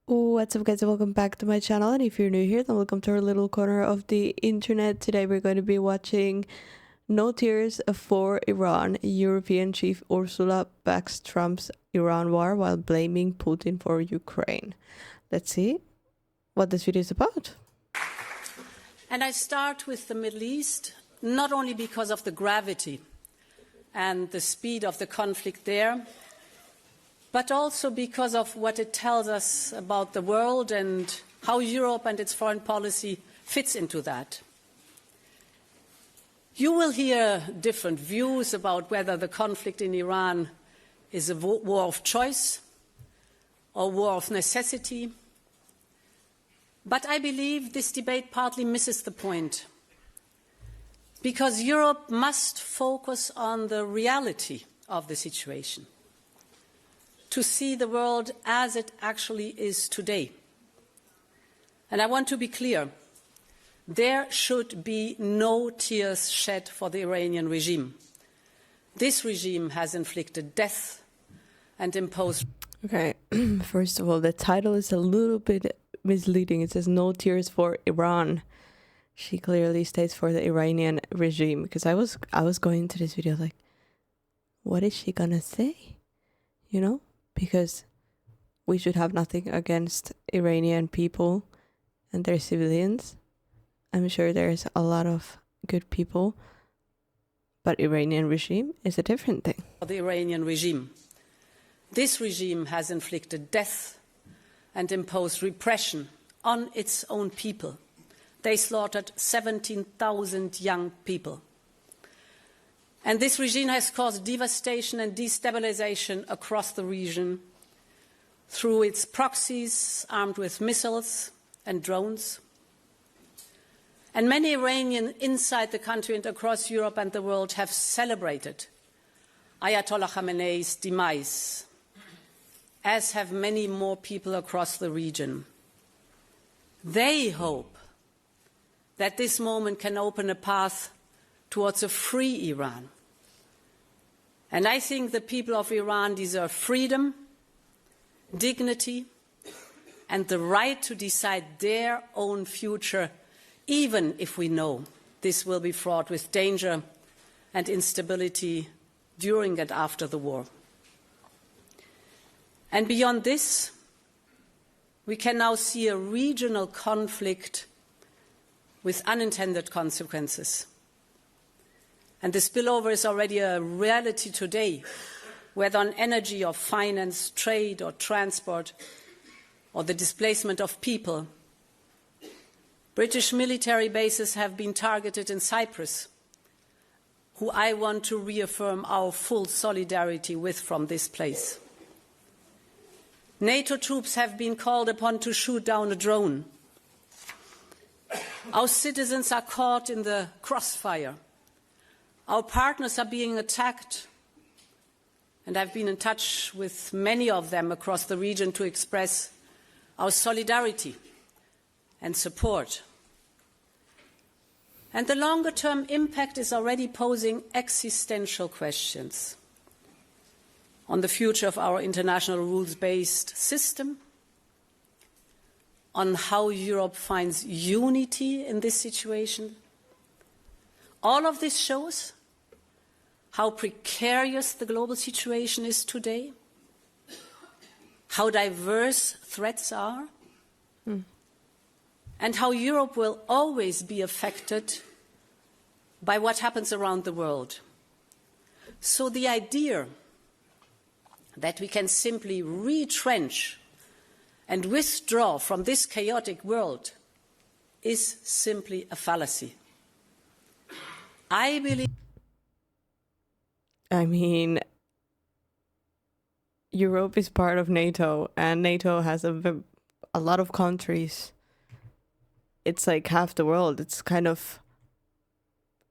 What's up, guys, and welcome back to my channel. And if you're new here, then welcome to our little corner of the internet. Today we're going to be watching No Tears for Iran. European chief Ursula backs Trump's Iran war while blaming Putin for Ukraine. Let's see what this video is about. And I start with the Middle East, not only because of the gravity and the speed of the conflict there, but also because of what it tells us about the world and how Europe and its foreign policy fits into that. You will hear different views about whether the conflict in Iran is a war of choice or war of necessity. But I believe this debate partly misses the point, because Europe must focus on the reality of the situation, to see the world as it actually is today. And I want to be clear, there should be no tears shed for the Iranian regime. This regime has inflicted death and imposed... Okay, first of all, the title is a little bit misleading. It says no tears for Iran. She clearly states for the Iranian regime, because I was going into this video like, what is she gonna say? You know? Because we should have nothing against Iranian people and their civilians. I'm sure there's a lot of good people, but Iranian regime is a different thing. The Iranian regime. This regime has inflicted death and imposed repression on its own people. They slaughtered 17,000 young people. And this regime has caused devastation and destabilization across the region through its proxies armed with missiles and drones. And many Iranians inside the country and across Europe and the world have celebrated Ayatollah Khamenei's demise, as have many more people across the region. They hope that this moment can open a path towards a free Iran. And I think the people of Iran deserve freedom, dignity, and the right to decide their own future, even if we know this will be fraught with danger and instability during and after the war. And beyond this, we can now see a regional conflict with unintended consequences. And the spillover is already a reality today, whether on energy or finance, trade or transport, or the displacement of people. British military bases have been targeted in Cyprus, who I want to reaffirm our full solidarity with from this place. NATO troops have been called upon to shoot down a drone. Our citizens are caught in the crossfire. Our partners are being attacked, and I've been in touch with many of them across the region to express our solidarity and support. And the longer-term impact is already posing existential questions on the future of our international rules-based system, on how Europe finds unity in this situation. All of this shows how precarious the global situation is today, how diverse threats are, and how Europe will always be affected by what happens around the world. So the idea that we can simply retrench and withdraw from this chaotic world is simply a fallacy. I mean, Europe is part of NATO, and NATO has a lot of countries. It's like half the world. It's kind of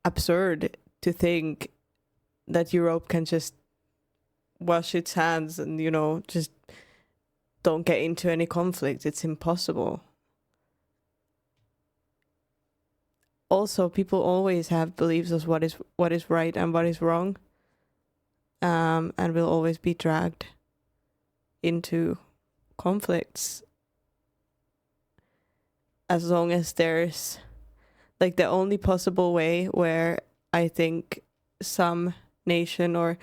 absurd to think that Europe can just wash its hands and, you know, just don't get into any conflict. It's impossible. Also, people always have beliefs of what is right and what is wrong, and will always be dragged into conflicts as long as there's like the only possible way where I think some nation or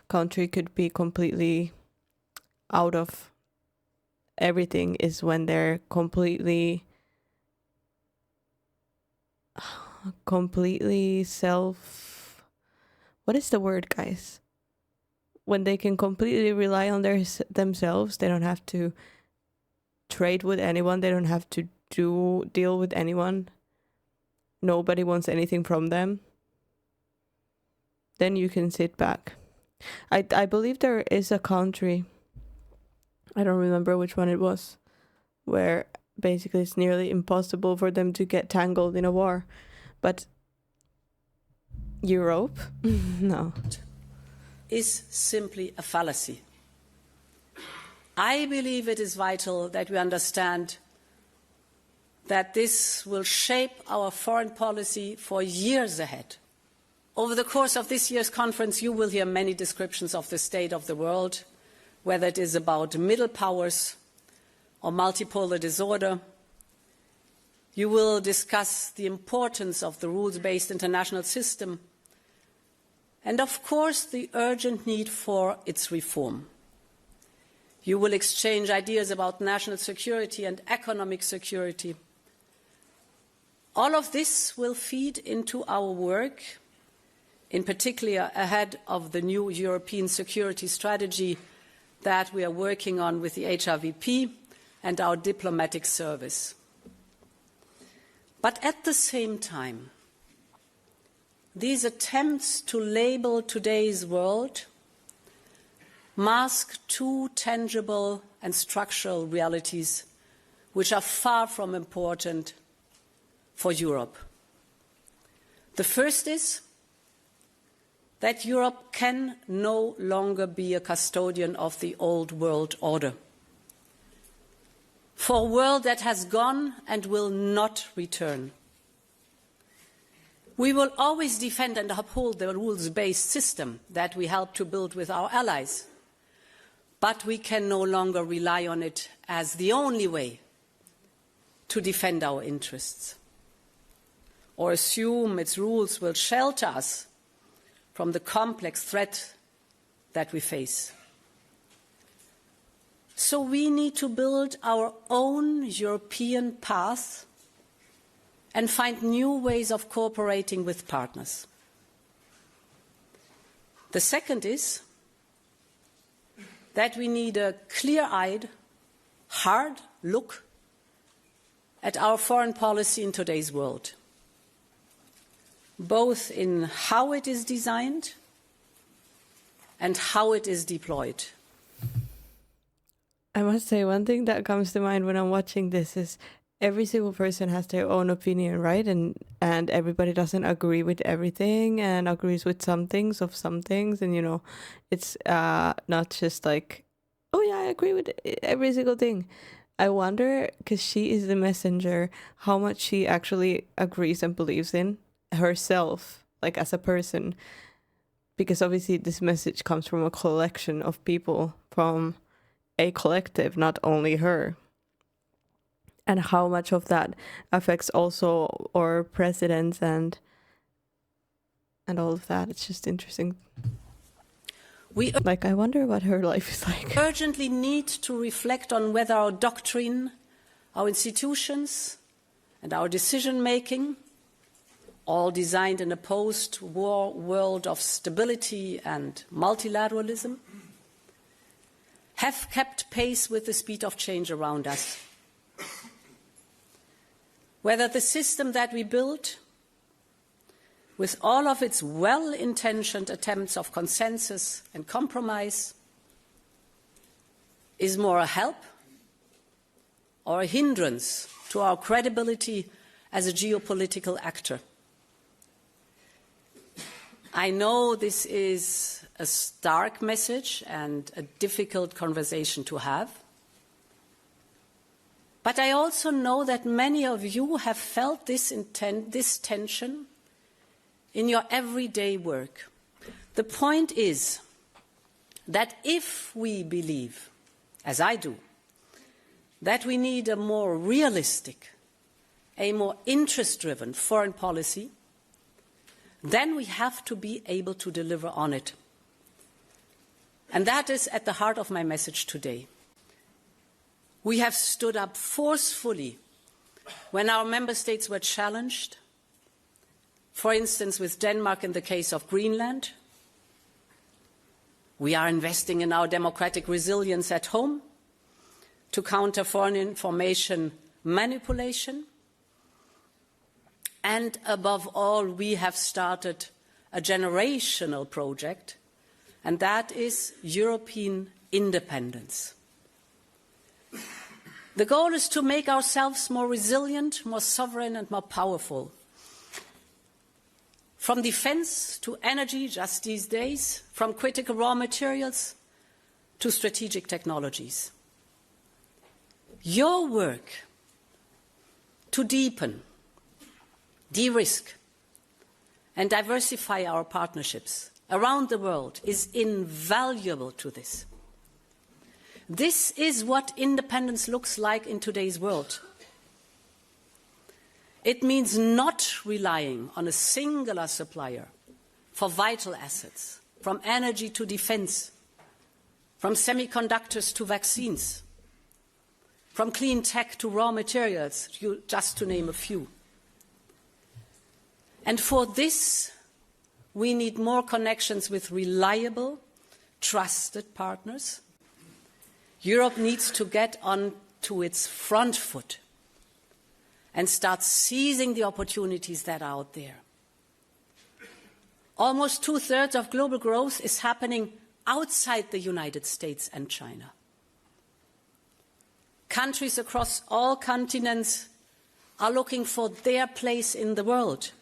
country could be completely out of everything is when they're completely what is the word, guys? When they can completely rely on themselves, they don't have to trade with anyone, they don't have to deal with anyone, nobody wants anything from them, then you can sit back. I believe there is a country, I don't remember which one it was, where basically it's nearly impossible for them to get tangled in a war. But Europe, no. Is simply a fallacy. I believe it is vital that we understand that this will shape our foreign policy for years ahead. Over the course of this year's conference, you will hear many descriptions of the state of the world, whether it is about middle powers or multipolar disorder. You will discuss the importance of the rules-based international system and, of course, the urgent need for its reform. You will exchange ideas about national security and economic security. All of this will feed into our work, in particular ahead of the new European security strategy that we are working on with the HRVP and our diplomatic service. But at the same time, these attempts to label today's world mask two tangible and structural realities which are far from important for Europe. The first is that Europe can no longer be a custodian of the old world order, for a world that has gone and will not return. We will always defend and uphold the rules-based system that we helped to build with our allies, but we can no longer rely on it as the only way to defend our interests, or assume its rules will shelter us from the complex threat that we face. So we need to build our own European path and find new ways of cooperating with partners. The second is that we need a clear-eyed, hard look at our foreign policy in today's world, both in how it is designed and how it is deployed. I must say, one thing that comes to mind when I'm watching this is every single person has their own opinion, right? And everybody doesn't agree with everything and agrees with some things, and, you know, it's not just like, oh yeah, I agree with every single thing. I wonder, because she is the messenger, how much she actually agrees and believes in herself, like as a person. Because obviously this message comes from a collection of people, from a collective, not only her. And how much of that affects also our presidents and all of that. It's just interesting. I wonder what her life is like. Urgently need to reflect on whether our doctrine, our institutions, and our decision-making, all designed in a post-war world of stability and multilateralism, have kept pace with the speed of change around us. Whether the system that we built, with all of its well-intentioned attempts of consensus and compromise, is more a help or a hindrance to our credibility as a geopolitical actor. I know this is a stark message and a difficult conversation to have. But I also know that many of you have felt this tension in your everyday work. The point is that if we believe, as I do, that we need a more realistic a more interest-driven foreign policy, then we have to be able to deliver on it. And that is at the heart of my message today. We have stood up forcefully when our member states were challenged, for instance, with Denmark in the case of Greenland. We are investing in our democratic resilience at home to counter foreign information manipulation. And above all, we have started a generational project, and that is European independence. The goal is to make ourselves more resilient, more sovereign, and more powerful. From defense to energy, just these days, from critical raw materials to strategic technologies. Your work to deepen, de-risk, and diversify our partnerships around the world is invaluable to this. This is what independence looks like in today's world. It means not relying on a singular supplier for vital assets, from energy to defense, from semiconductors to vaccines, from clean tech to raw materials, just to name a few. And for this, we need more connections with reliable, trusted partners. Europe needs to get on to its front foot and start seizing the opportunities that are out there. Almost 2/3 of global growth is happening outside the United States and China. Countries across all continents are looking for their place in the world.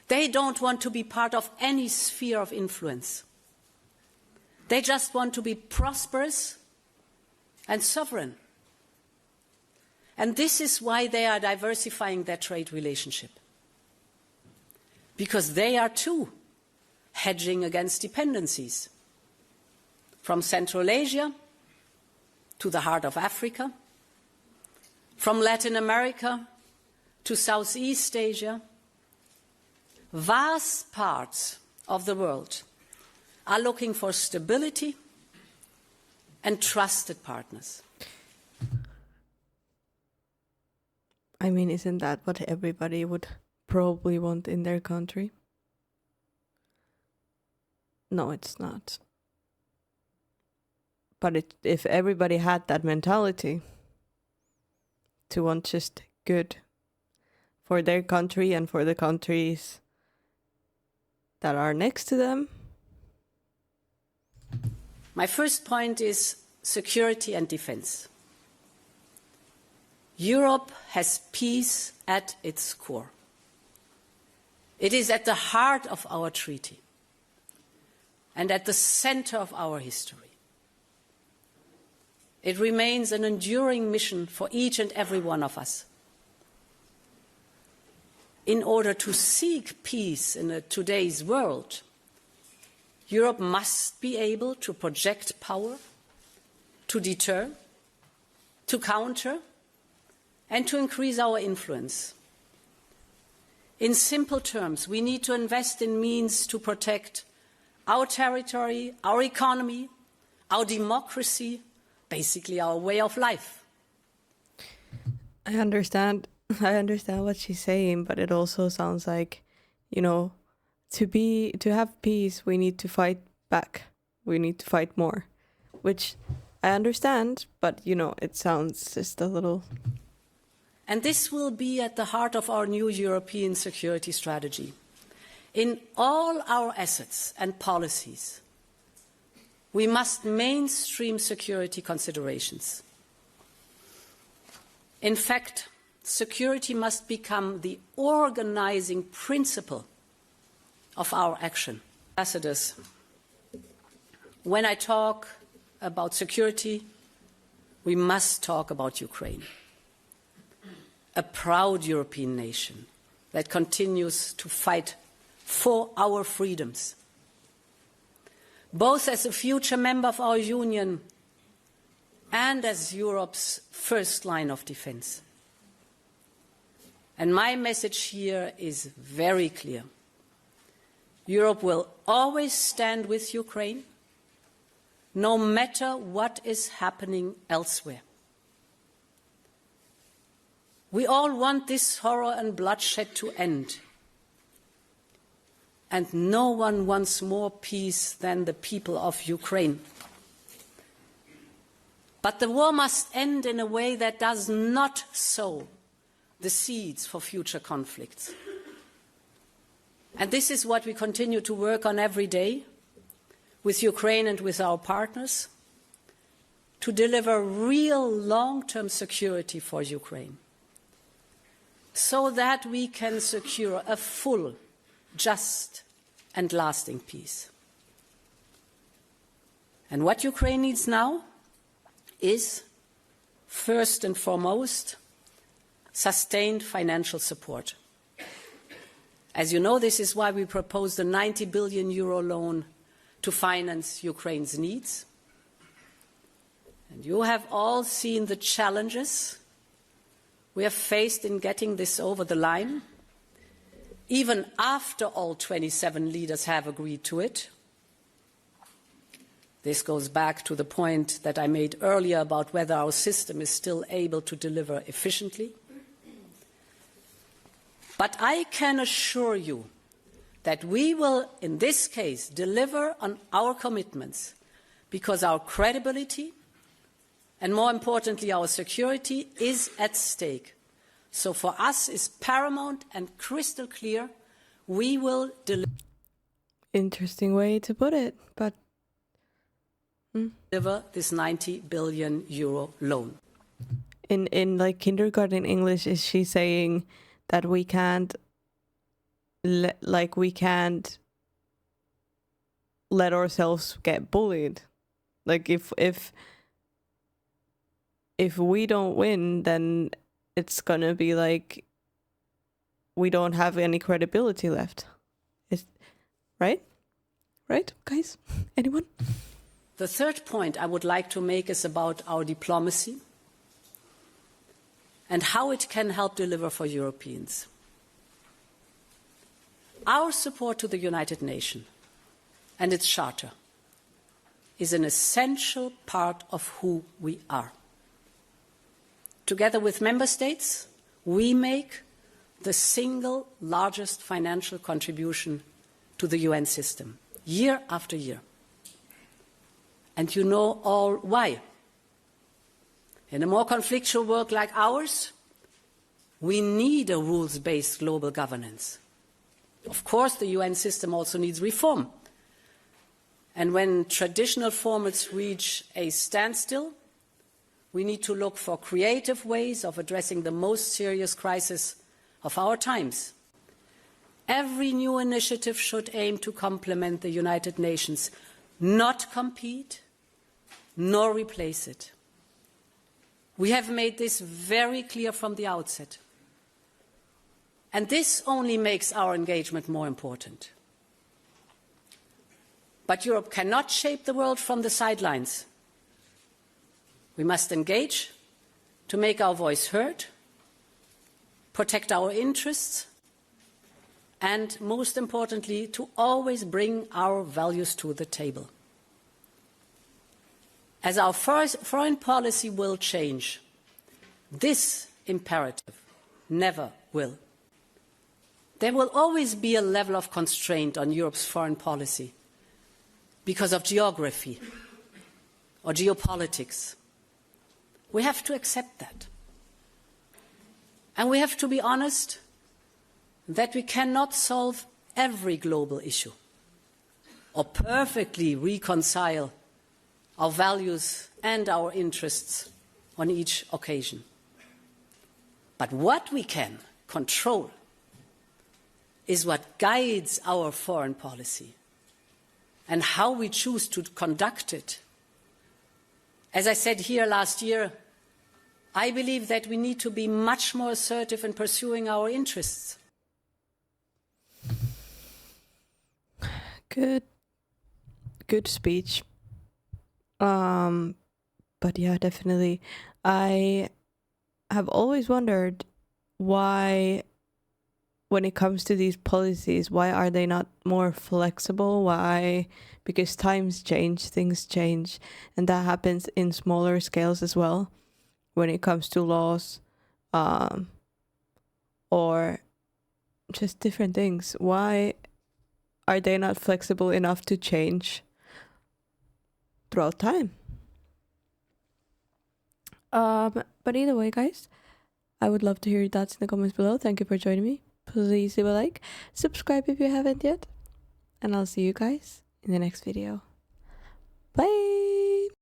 They don't want to be part of any sphere of influence. They just want to be prosperous and sovereign. And this is why they are diversifying their trade relationship. Because they are too hedging against dependencies. From Central Asia to the heart of Africa, from Latin America to Southeast Asia, vast parts of the world are looking for stability and trusted partners. I mean, isn't that what everybody would probably want in their country? No, it's not. But if everybody had that mentality to want just good for their country and for the countries that are next to them. My first point is security and defense. Europe has peace at its core. It is at the heart of our treaty and at the center of our history. It remains an enduring mission for each and every one of us. In order to seek peace in today's world, Europe must be able to project power, to deter, to counter, and to increase our influence. In simple terms, we need to invest in means to protect our territory, our economy, our democracy, basically our way of life. I understand what she's saying, but it also sounds like, to have peace, we need to fight back. We need to fight more, which I understand, but, it sounds just a little... And this will be at the heart of our new European security strategy. In all our assets and policies, we must mainstream security considerations. In fact, security must become the organizing principle of our action. Ambassadors, when I talk about security, we must talk about Ukraine, a proud European nation that continues to fight for our freedoms, both as a future member of our Union and as Europe's first line of defense. And my message here is very clear. Europe will always stand with Ukraine, no matter what is happening elsewhere. We all want this horror and bloodshed to end. And no one wants more peace than the people of Ukraine. But the war must end in a way that does not sow the seeds for future conflicts. And this is what we continue to work on every day with Ukraine and with our partners, to deliver real long-term security for Ukraine, so that we can secure a full, just and lasting peace. And what Ukraine needs now is, first and foremost, sustained financial support. As you know, this is why we proposed a 90 billion euro loan to finance Ukraine's needs. And you have all seen the challenges we have faced in getting this over the line, even after all 27 leaders have agreed to it. This goes back to the point that I made earlier about whether our system is still able to deliver efficiently. But I can assure you that we will, in this case, deliver on our commitments, because our credibility and, more importantly, our security is at stake. So for us is paramount and crystal clear, we will deliver. Interesting way to put it, but deliver this 90 billion euro loan. In like kindergarten English, is she saying that we can't let ourselves get bullied? Like if we don't win, then it's gonna be like we don't have any credibility left. Is right, guys? Anyone? The third point I would like to make is about our diplomacy and how it can help deliver for Europeans. Our support to the United Nations and its charter is an essential part of who we are. Together with member states, we make the single largest financial contribution to the UN system, year after year. And you know all why. In a more conflictual world like ours, we need a rules-based global governance. Of course, the UN system also needs reform. And when traditional formats reach a standstill, we need to look for creative ways of addressing the most serious crisis of our times. Every new initiative should aim to complement the United Nations, not compete, nor replace it. We have made this very clear from the outset. And this only makes our engagement more important. But Europe cannot shape the world from the sidelines. We must engage to make our voice heard, protect our interests, and, most importantly, to always bring our values to the table. As our foreign policy will change, this imperative never will. There will always be a level of constraint on Europe's foreign policy because of geography or geopolitics. We have to accept that. And we have to be honest that we cannot solve every global issue or perfectly reconcile our values and our interests on each occasion. But what we can control is what guides our foreign policy and how we choose to conduct it. As I said here last year, I believe that we need to be much more assertive in pursuing our interests. Good speech. But yeah, definitely. I have always wondered why when it comes to these policies, why are they not more flexible? Why? Because times change, things change, and that happens in smaller scales as well when it comes to laws, or just different things. Why are they not flexible enough to change throughout time? But either way, guys, I would love to hear your thoughts in the comments below. Thank you for joining me. Please leave a like, subscribe if you haven't yet, and I'll see you guys in the next video. Bye!